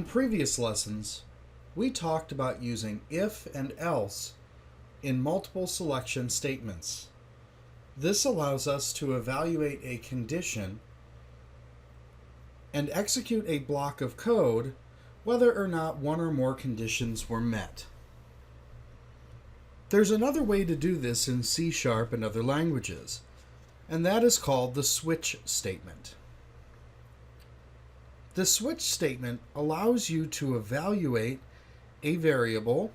previous lessons, we talked about using if and else in multiple selection statements. This allows us to evaluate a condition and execute a block of code whether or not one or more conditions were met. There's another way to do this in C# and other languages, and that is called the switch statement. The switch statement allows you to evaluate a variable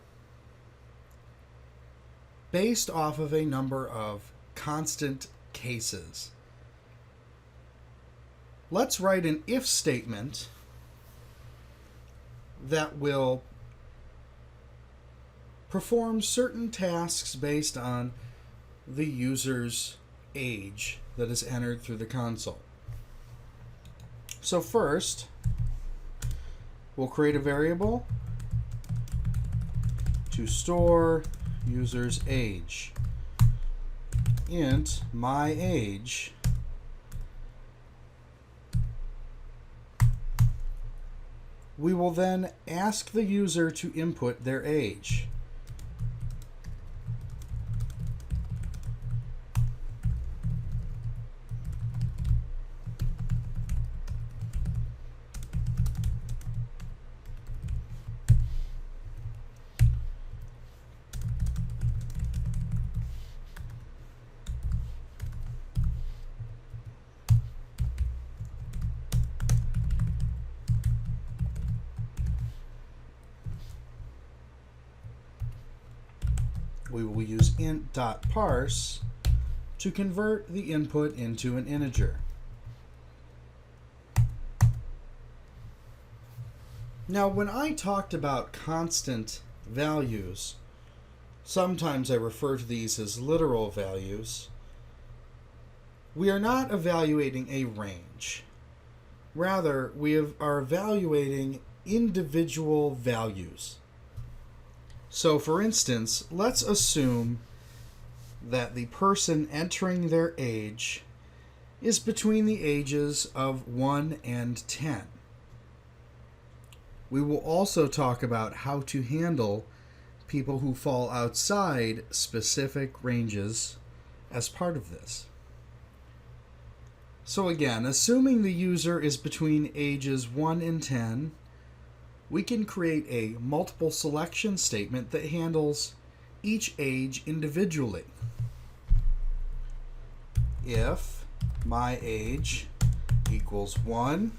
based off of a number of constant cases. Let's write an if statement that will perform certain tasks based on the user's age that is entered through the console. So first, we'll create a variable to store user's age. Int my age we will then ask the user to input their age. We will use int.parse to convert the input into an integer. Now, when I talked about constant values, sometimes I refer to these as literal values. We are not evaluating a range. Rather, we are evaluating individual values. So, for instance, let's assume that the person entering their age is between the ages of 1 and 10. We will also talk about how to handle people who fall outside specific ranges as part of this. So again, assuming the user is between ages 1 and 10, we can create a multiple selection statement that handles each age individually. If my age equals 1,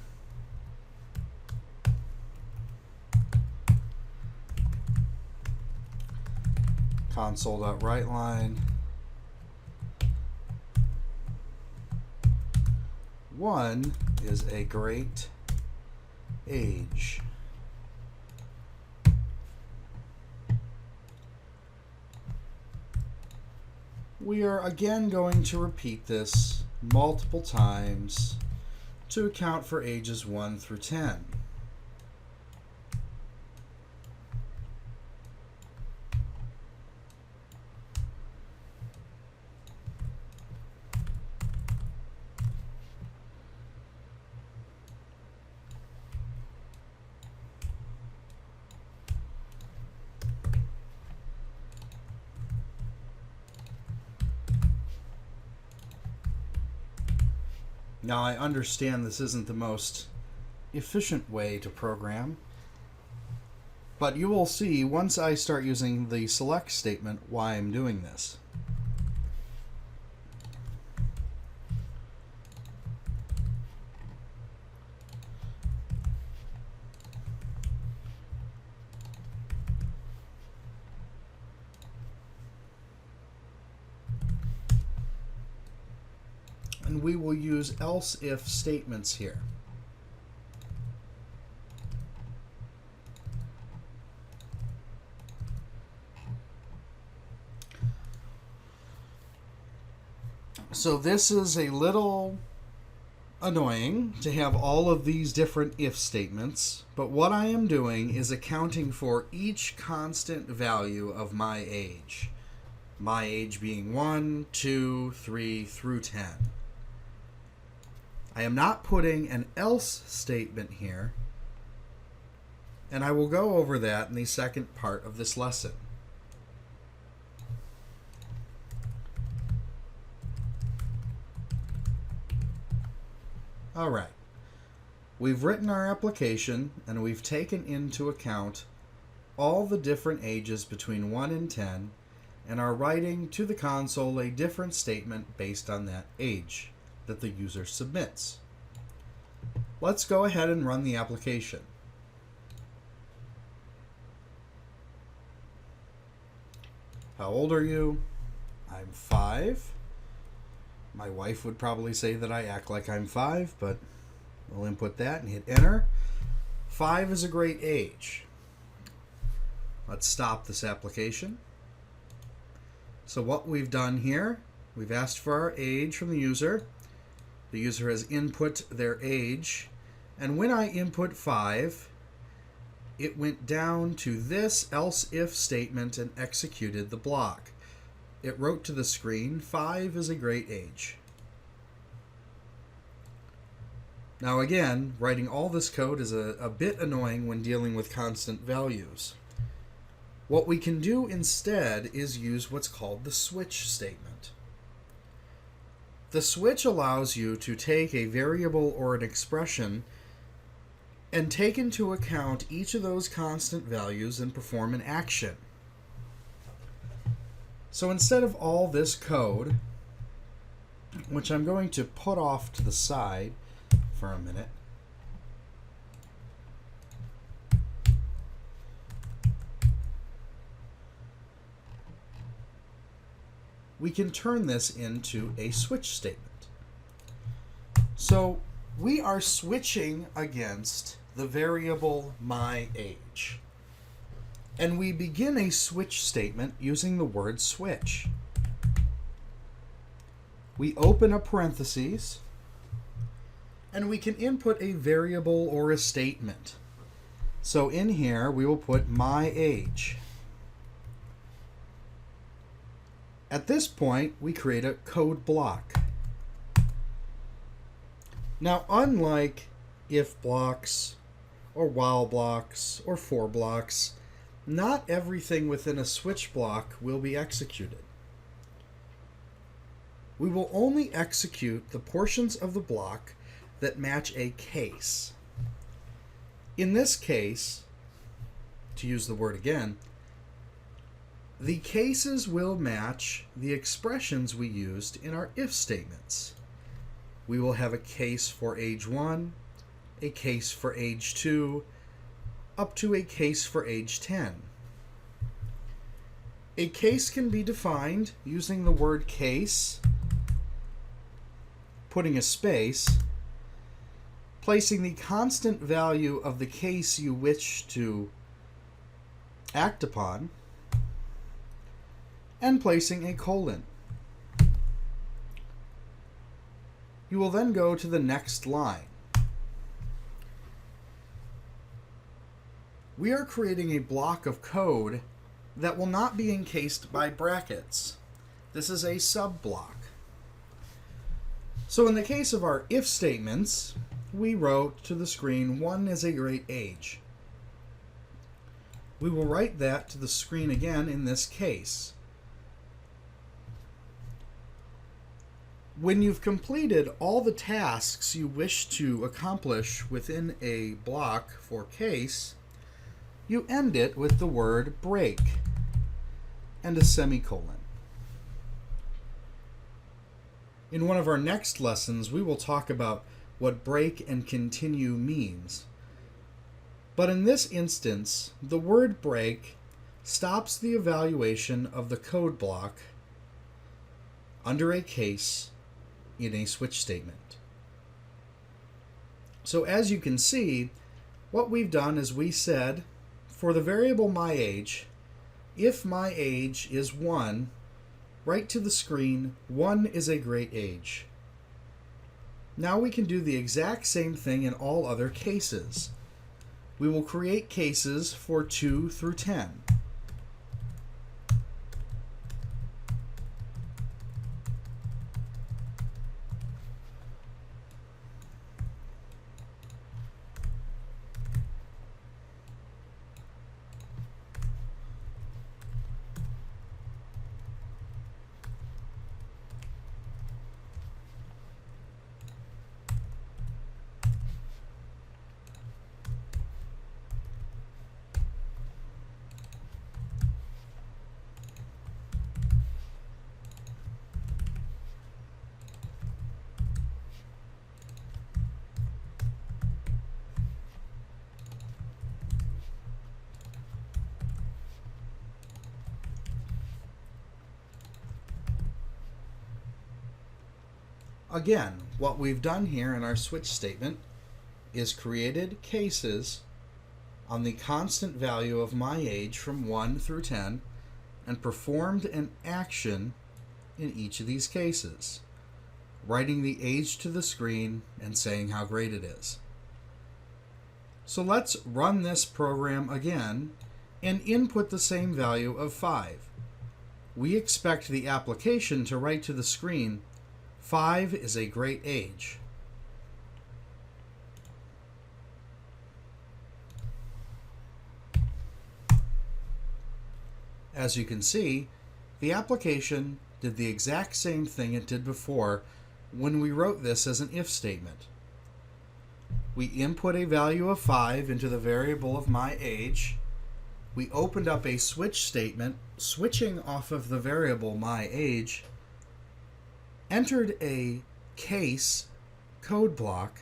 console.writeLine 1 is a great age. We are again going to repeat this multiple times to account for ages 1 through 10. Now, I understand this isn't the most efficient way to program, but you will see once I start using the select statement why I'm doing this. And we will use else if statements here. So this is a little annoying to have all of these different if statements, but what I am doing is accounting for each constant value of my age being 1, 2, 3 through 10. I am not putting an else statement here and I will go over that in the second part of this lesson. All right. We've written our application, and we've taken into account all the different ages between 1 and 10, and are writing to the console a different statement based on that age that the user submits. Let's go ahead and run the application. How old are you? I'm 5. My wife would probably say that I act like I'm 5, but we'll input that and hit enter. 5 is a great age. Let's stop this application. So what we've done here, we've asked for our age from the user. The user has input their age. And when I input 5, it went down to this else if statement and executed the block. It wrote to the screen, 5 is a great age. Now again, writing all this code is a bit annoying when dealing with constant values. What we can do instead is use what's called the switch statement. The switch allows you to take a variable or an expression and take into account each of those constant values and perform an action. So instead of all this code, which I'm going to put off to the side for a minute, we can turn this into a switch statement. So we are switching against the variable myAge. And we begin a switch statement using the word switch. We open a parentheses, and we can input a variable or a statement. So in here, we will put myAge. At this point, we create a code block. Now, unlike if blocks, or while blocks, or for blocks, not everything within a switch block will be executed. We will only execute the portions of the block that match a case. In this case, to use the word again, the cases will match the expressions we used in our if statements. We will have a case for age 1, a case for age 2, up to a case for age 10. A case can be defined using the word case, putting a space, placing the constant value of the case you wish to act upon, and placing a colon. You will then go to the next line. We are creating a block of code that will not be encased by brackets. This is a sub-block. So in the case of our if statements, we wrote to the screen, 1 is a great age. We will write that to the screen again in this case. When you've completed all the tasks you wish to accomplish within a block for case, you end it with the word break and a semicolon. In one of our next lessons, we will talk about what break and continue means. But in this instance, the word break stops the evaluation of the code block under a case in a switch statement. So as you can see, what we've done is we said, for the variable myAge, if myAge is 1, write to the screen, 1 is a great age. Now we can do the exact same thing in all other cases. We will create cases for 2 through 10. Again, what we've done here in our switch statement is created cases on the constant value of my age from 1 through 10 and performed an action in each of these cases, writing the age to the screen and saying how great it is. So let's run this program again and input the same value of 5. We expect the application to write to the screen, 5 is a great age. As you can see, the application did the exact same thing it did before when we wrote this as an if statement. We input a value of 5 into the variable of my age. We opened up a switch statement, switching off of the variable my age, entered a case code block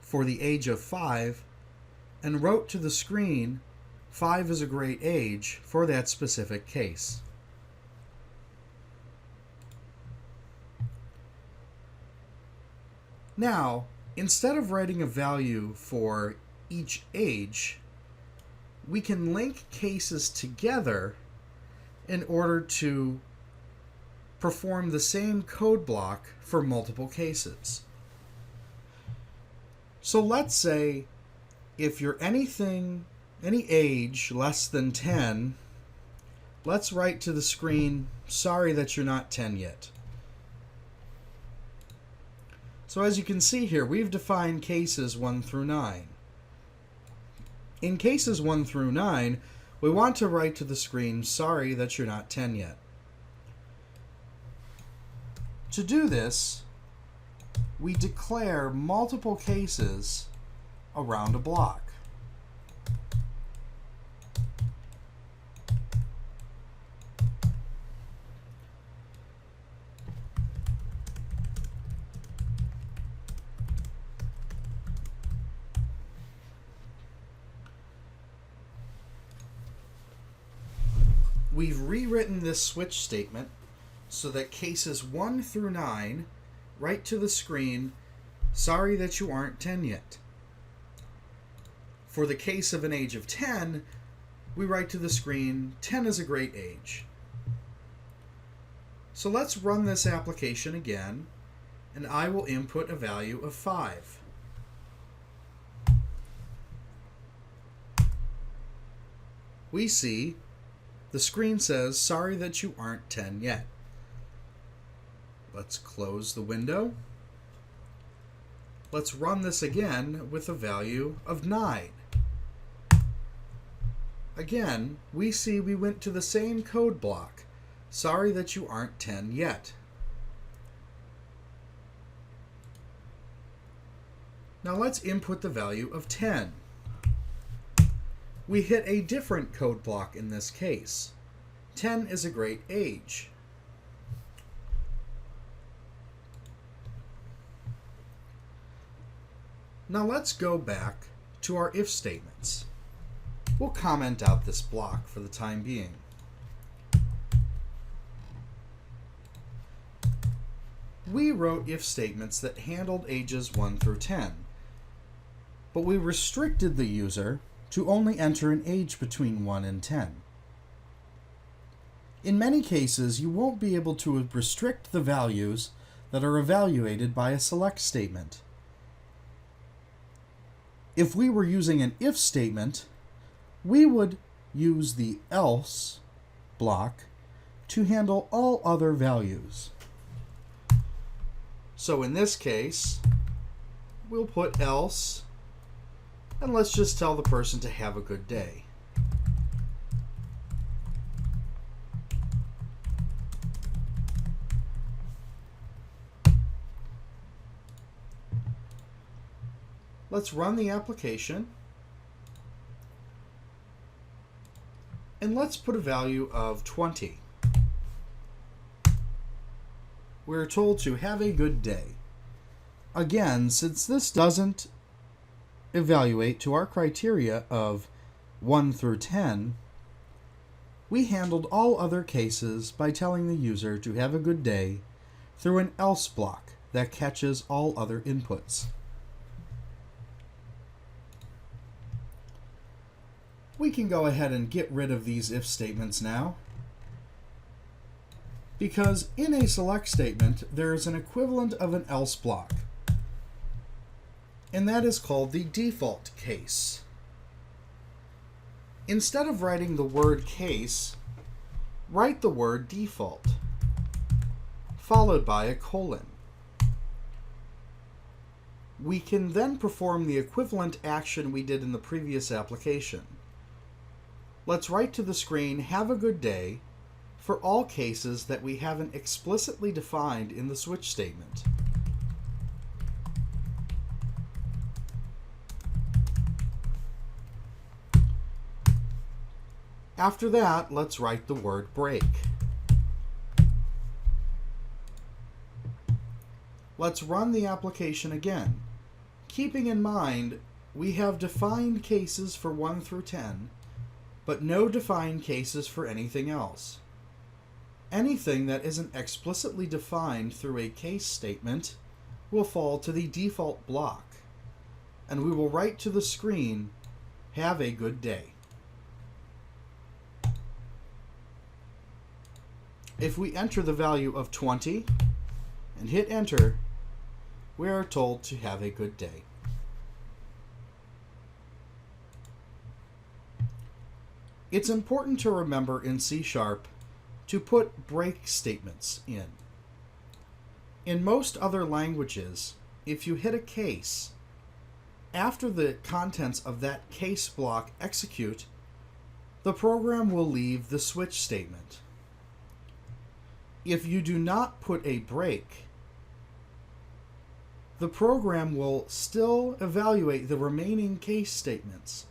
for the age of 5, and wrote to the screen, 5 is a great age for that specific case. Now, instead of writing a value for each age, we can link cases together in order to perform the same code block for multiple cases. So let's say if you're any age less than 10, let's write to the screen, sorry that you're not 10 yet. So as you can see here, we've defined cases 1 through 9. In cases 1 through 9, we want to write to the screen, sorry that you're not 10 yet. To do this, we declare multiple cases around a block. We've rewritten this switch statement so that cases 1 through 9 write to the screen, sorry that you aren't 10 yet. For the case of an age of 10, we write to the screen, 10 is a great age. So let's run this application again, and I will input a value of 5. We see the screen says, sorry that you aren't 10 yet. Let's close the window. Let's run this again with a value of 9. Again, we see we went to the same code block. Sorry that you aren't 10 yet. Now let's input the value of 10. We hit a different code block in this case. 10 is a great age. Now let's go back to our if statements. We'll comment out this block for the time being. We wrote if statements that handled ages 1 through 10, but we restricted the user to only enter an age between 1 and 10. In many cases, you won't be able to restrict the values that are evaluated by a select statement. If we were using an if statement, we would use the else block to handle all other values. So in this case, we'll put else, and let's just tell the person to have a good day. Let's run the application, and let's put a value of 20. We're told to have a good day. Again, since this doesn't evaluate to our criteria of 1 through 10, we handled all other cases by telling the user to have a good day through an else block that catches all other inputs. We can go ahead and get rid of these if statements now, because in a select statement there is an equivalent of an else block, and that is called the default case. Instead of writing the word case, write the word default, followed by a colon. We can then perform the equivalent action we did in the previous application. Let's write to the screen, "Have a good day," for all cases that we haven't explicitly defined in the switch statement. After that, let's write the word break. Let's run the application again, keeping in mind we have defined cases for 1 through 10, but no defined cases for anything else. Anything that isn't explicitly defined through a case statement will fall to the default block, and we will write to the screen, "Have a good day." If we enter the value of 20 and hit enter, we are told to have a good day. It's important to remember in C# to put break statements in. In most other languages, if you hit a case, after the contents of that case block execute, the program will leave the switch statement. If you do not put a break, the program will still evaluate the remaining case statements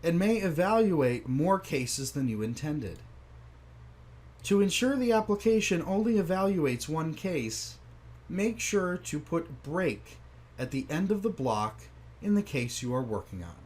and may evaluate more cases than you intended. To ensure the application only evaluates one case, make sure to put break at the end of the block in the case you are working on.